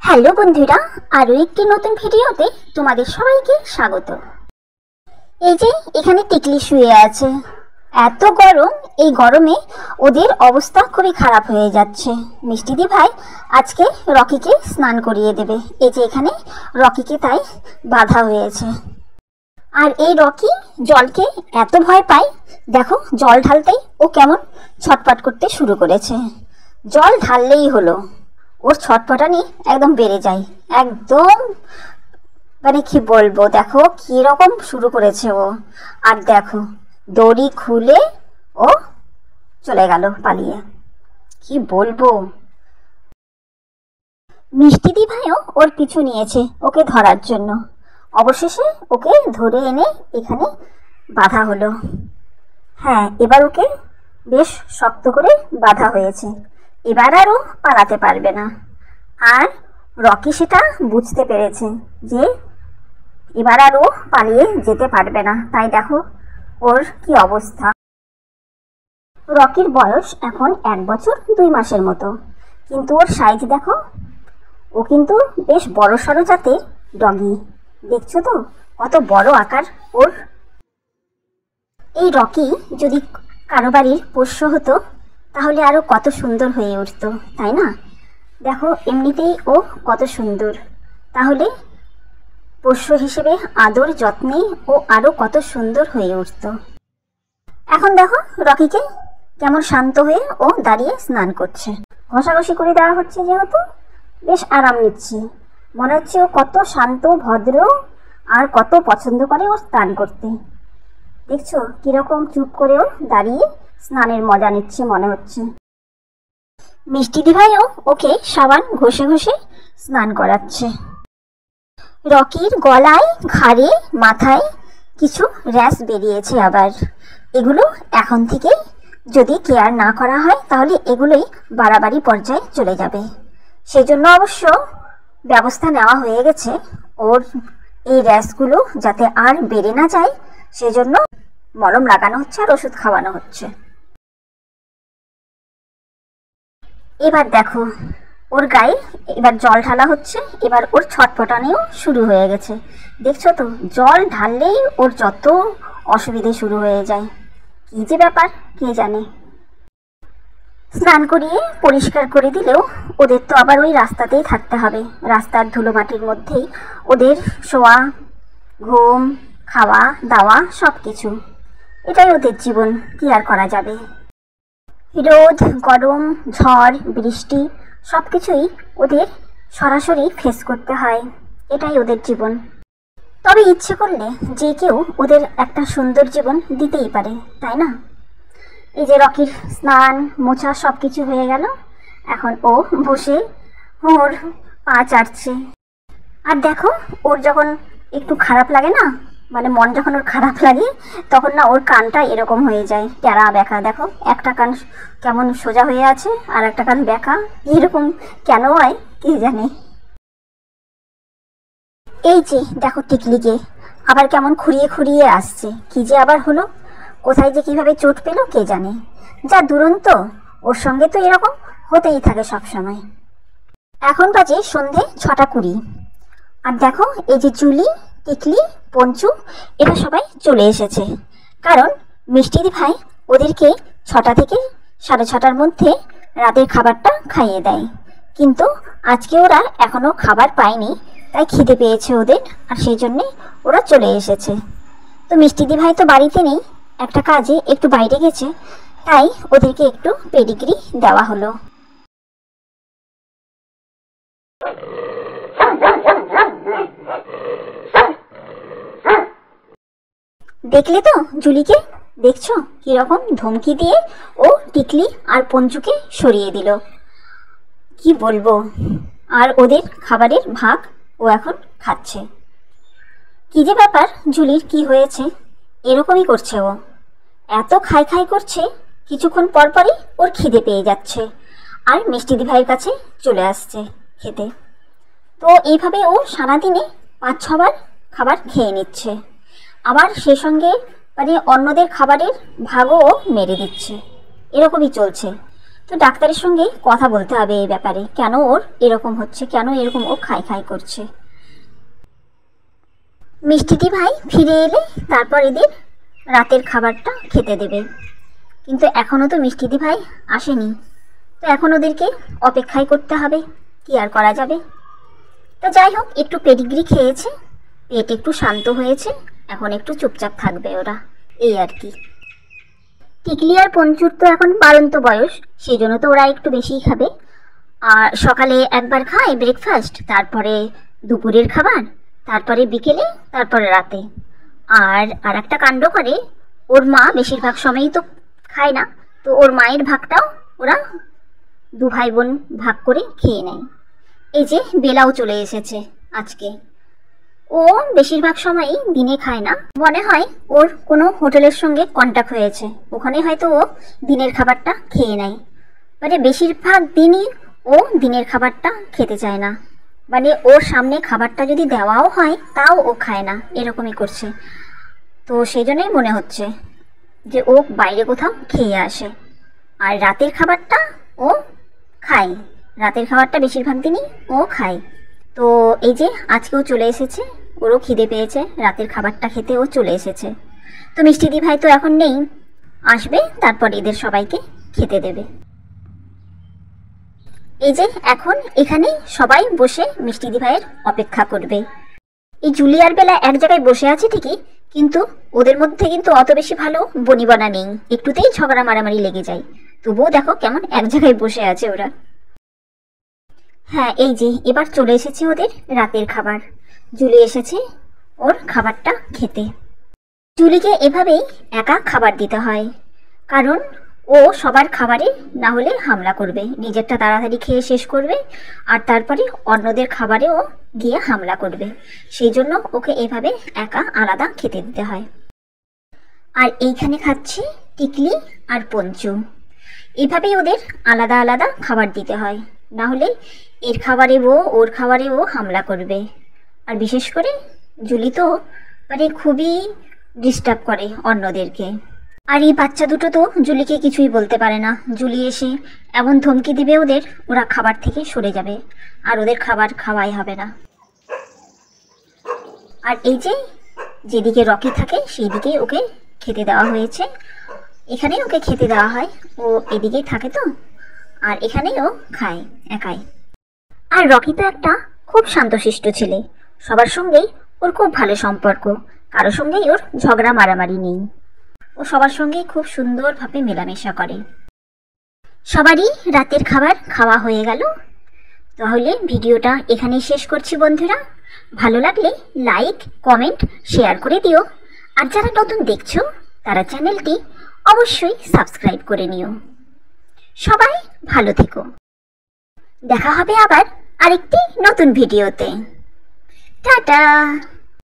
Hello বন্ধুরা, আরো একটি নতুন ভিডিওতে তোমাদের সবাইকে স্বাগত। এই যে এখানে টিকলি শুয়ে আছে। এত গরম, এই গরমে ওদের অবস্থা খুবই খারাপ হয়ে যাচ্ছে। মিষ্টিদি ভাই আজকে রকিকে স্নান করিয়ে দেবে। এই যে এখানে রকিকে তাই বাধা হয়েছে। আর এই রকি জলকে এত ভয় পায়, দেখো জল ঢালতেই ও কেমন ছটপট করতে শুরু করেছে। জল ঢাললেই হলো ওর ছটপটানি একদম বেড়ে যায়। একদম মানে কি বলবো, দেখো কি রকম শুরু করেছে ও। আর দেখো দড়ি খুলে ও চলে গেল পালিয়ে। কি বলবো, মিষ্টিদি ভাইও ওর পিছু নিয়েছে ওকে ধরার জন্য। অবশেষে ওকে ধরে এনে এখানে বাঁধা হলো। হ্যাঁ, এবার ওকে বেশ শক্ত করে বাঁধা হয়েছে। এবার আর ও পালাতে পারবে না। আর রকি সেটা বুঝতে পেরেছে যে এবার আর ও পালিয়ে যেতে পারবে না। তাই দেখো ওর কি অবস্থা। রকির বয়স এখন 1 বছর 2 মাসের মতো, কিন্তু ওর সাইজ দেখো, ও কিন্তু বেশ বড় সড়ো জাতের ডগি। দেখছো তো কত বড় আকার ওর। এই রকি যদি কারো বাড়ির পোষ্য হতো তাহলে আরো কত সুন্দর হয়ে উঠতো, তাই না? দেখো এমনিতেই ও কত সুন্দর, তাহলে পোষ্য হিসেবে আদর যত্নে ও আরো কত সুন্দর হয়ে উঠতো। এখন দেখো রকিকে কেমন শান্ত হয়ে ও দাঁড়িয়ে স্নান করছে। ঘষাঘষি করে দেওয়া হচ্ছে যেহেতু বেশ আরাম নিচ্ছে। মনে হচ্ছে ও কত শান্ত ভদ্র আর কত পছন্দ করে ও স্নান করতে। দেখছো কিরকম চুপ করেও দাঁড়িয়ে স্নানের মজা নিচ্ছে মনে হচ্ছে। মিষ্টিদি ভাইও ওকে সাবান ঘষে ঘষে স্নান করাচ্ছে। রকির গলায়, ঘাড়ে, মাথায় কিছু র্যাশ বেরিয়েছে আবার। এগুলো এখন থেকে যদি কেয়ার না করা হয় তাহলে এগুলোই বাড়াবাড়ি পর্যায়ে চলে যাবে। সেজন্য অবশ্য ব্যবস্থা নেওয়া হয়ে গেছে ওর এই র্যাশগুলো যাতে আর বেড়ে না যায়, সেজন্য মলম লাগানো হচ্ছে আর ওষুধ খাওয়ানো হচ্ছে। এবার দেখো ওর গায়ে এবার জল ঢালা হচ্ছে। এবার ওর ছটফটানিও শুরু হয়ে গেছে। দেখছো তো জল ঢাললেই ওর যত অসুবিধে শুরু হয়ে যায়। কি যে ব্যাপার কে জানে। স্নান করিয়ে পরিষ্কার করে দিলেও ওদের তো আবার ওই রাস্তাতেই থাকতে হবে। রাস্তার ধুলো মাটির মধ্যেই ওদের শোয়া, ঘুম, খাওয়া দাওয়া সব কিছু। এটাই ওদের জীবন, কি আর করা যাবে। রোদ, গরম, ঝড়, বৃষ্টি সব কিছুই ওদের সরাসরি ফেস করতে হয়। এটাই ওদের জীবন। তবে ইচ্ছে করলে যে কেউ ওদের একটা সুন্দর জীবন দিতেই পারে, তাই না? এই যে রকির স্নান মোছা সব কিছু হয়ে গেল। এখন ও বসে ওর পা চাটছে। আর দেখো ওর যখন একটু খারাপ লাগে না, মানে মন যখন ওর খারাপ লাগে তখন না ওর কানটা এরকম হয়ে যায়, ট্যারা ব্যাকা। দেখো একটা কান কেমন সোজা হয়ে আছে আর একটা কান ব্যাকা। এরকম কেন হয় কে জানে। এই যে দেখো টিকলিকে আবার কেমন খুঁড়িয়ে খুঁড়িয়ে আসছে। কি যে আবার হলো, কোথায় যে কিভাবে চোট পেল কে জানে। যা দুরন্ত, ওর সঙ্গে তো এরকম হতেই থাকে সব সময়। এখন বাজে সন্ধে 6:20। আর দেখো এই যে জুলি, টিকলি, পঞ্চু এরা সবাই চলে এসেছে। কারণ মিষ্টিদি ভাই ওদেরকে 6টা থেকে 6:30টার মধ্যে রাতের খাবারটা খাইয়ে দেয়। কিন্তু আজকে ওরা এখনো খাবার পায়নি, তাই খিদে পেয়েছে ওদের, আর সেই জন্যে ওরা চলে এসেছে। তো মিষ্টিদি ভাই তো বাড়িতে নেই, একটা কাজে একটু বাইরে গেছে, তাই ওদেরকে একটু পেডিগ্রি দেওয়া হলো। দেখলে তো জুলিকে, দেখছো কিরকম ধমকি দিয়ে ও টিকলি আর পঞ্চুকে সরিয়ে দিল। কি বলবো। আর ওদের খাবারের ভাগ ও এখন খাচ্ছে। কি যে ব্যাপার, জুলির কি হয়েছে এরকমই করছে ও। এত খাই খাই করছে, কিছুক্ষণ পর পরই ওর খিদে পেয়ে যাচ্ছে আর মিষ্টিদি ভাইয়ের কাছে চলে আসছে খেতে। তো এইভাবে ও সারাদিনে 5-6 বার খাবার খেয়ে নিচ্ছে। আবার সেই সঙ্গে মানে অন্যদের খাবারের ভাগও ও মেরে দিচ্ছে। এরকমই চলছে। তো ডাক্তারের সঙ্গে কথা বলতে হবে এই ব্যাপারে, কেন ওর এরকম হচ্ছে, কেন এরকম ও খাই খাই করছে। মিষ্টিদি ভাই ফিরে এলে তারপর এদের রাতের খাবারটা খেতে দেবে। কিন্তু এখনও তো মিষ্টিদি ভাই আসেনি, তো এখন ওদেরকে অপেক্ষাই করতে হবে, কি আর করা যাবে। তো যাই হোক, একটু পেডিগ্রি খেয়েছে, পেট একটু শান্ত হয়েছে, এখন একটু চুপচাপ থাকবে ওরা, এই আর কি। টিকলি আর পঞ্চুর তো এখন বাড়ন্ত বয়স, সেই জন্য তো ওরা একটু বেশিই খাবে। আর সকালে একবার খায় ব্রেকফাস্ট, তারপরে দুপুরের খাবার, তারপরে বিকেলে, তারপরে রাতে। আর একটা কাণ্ড করে, ওর মা বেশিরভাগ সময়ই তো খায় না, তো ওর মায়ের ভাগটাও ওরা দু ভাই বোন ভাগ করে খেয়ে নেয়। এই যে বেলাও চলে এসেছে আজকে, ও বেশিরভাগ সময়ই দিনে খায় না, মনে হয় ওর কোনো হোটেলের সঙ্গে কন্ট্যাক্ট হয়েছে, ওখানে হয়তো ও দিনের খাবারটা খেয়ে নেয়। মানে বেশিরভাগ দিনই ও দিনের খাবারটা খেতে চায় না, মানে ওর সামনে খাবারটা যদি দেওয়াও হয় তাও ও খায় না, এরকমই করছে। তো সেই জন্যই মনে হচ্ছে যে ও বাইরে কোথাও খেয়ে আসে। আর রাতের খাবারটা ও খায়, রাতের খাবারটা বেশিরভাগ দিনই ও খায়। তো এই যে আজকেও চলে এসেছে, ওরও খিদে পেয়েছে, রাতের খাবারটা খেতে ও চলে এসেছে। তো মিষ্টিদি ভাই তো এখন নেই, আসবে তারপর এদের সবাইকে খেতে দেবে। এই যে এখন এখানে সবাই বসে মিষ্টিদি ভাইয়ের অপেক্ষা করবে। এই জুলিয়ার বেলা এক জায়গায় বসে আছে ঠিকই, কিন্তু ওদের মধ্যে কিন্তু অত বেশি ভালো বনিবনা নেই, একটুতেই ঝগড়া মারামারি লেগে যায়। তবুও দেখো কেমন এক জায়গায় বসে আছে ওরা। হ্যাঁ, এই যে এবার চলে এসেছে ওদের রাতের খাবার, জুলি এসেছে ওর খাবারটা খেতে। জুলিকে এভাবেই একা খাবার দিতে হয়, কারণ ও সবার খাবারে না হলে হামলা করবে, নিজেরটা তাড়াতাড়ি খেয়ে শেষ করবে, আর তারপরে অন্যদের খাবারে ও গিয়ে হামলা করবে। সেই জন্য ওকে এভাবে একা আলাদা খেতে দিতে হয়। আর এইখানে খাচ্ছে টিকলি আর পঞ্চু, এইভাবেই ওদের আলাদা আলাদা খাবার দিতে হয়, না হলে এর খাবারে ও ওর খাবারে ও হামলা করবে। আর বিশেষ করে জুলি তো মানে খুবই ডিস্টার্ব করে অন্যদেরকে। আর এই বাচ্চা দুটো তো জুলিকে কিছুই বলতে পারে না, জুলি এসে এমন ধমকি দিবে ওদের, ওরা খাবার থেকে সরে যাবে, আর ওদের খাবার খাওয়াই হবে না। আর এই যে যেদিকে রকি থাকে সেই দিকে ওকে খেতে দেওয়া হয়েছে, এখানেই ওকে খেতে দেওয়া হয়, ও এদিকেই থাকে তো, আর এখানেই ও খায় একাই। আর রকি তো একটা খুব শান্তশিষ্ট ছেলে, সবার সঙ্গেই ওর খুব ভালো সম্পর্ক, কারো সঙ্গেই ওর ঝগড়া মারামারি নেই, ও সবার সঙ্গেই খুব সুন্দরভাবে মেলামেশা করে। সবারই রাতের খাবার খাওয়া হয়ে গেল, তাহলে ভিডিওটা এখানেই শেষ করছি বন্ধুরা। ভালো লাগলে লাইক, কমেন্ট, শেয়ার করে দিও, আর যারা নতুন দেখছো তারা চ্যানেলটি অবশ্যই সাবস্ক্রাইব করে নিও। সবাই ভালো থেকো, দেখা হবে আবার আরেকটি নতুন ভিডিওতে। টাটা।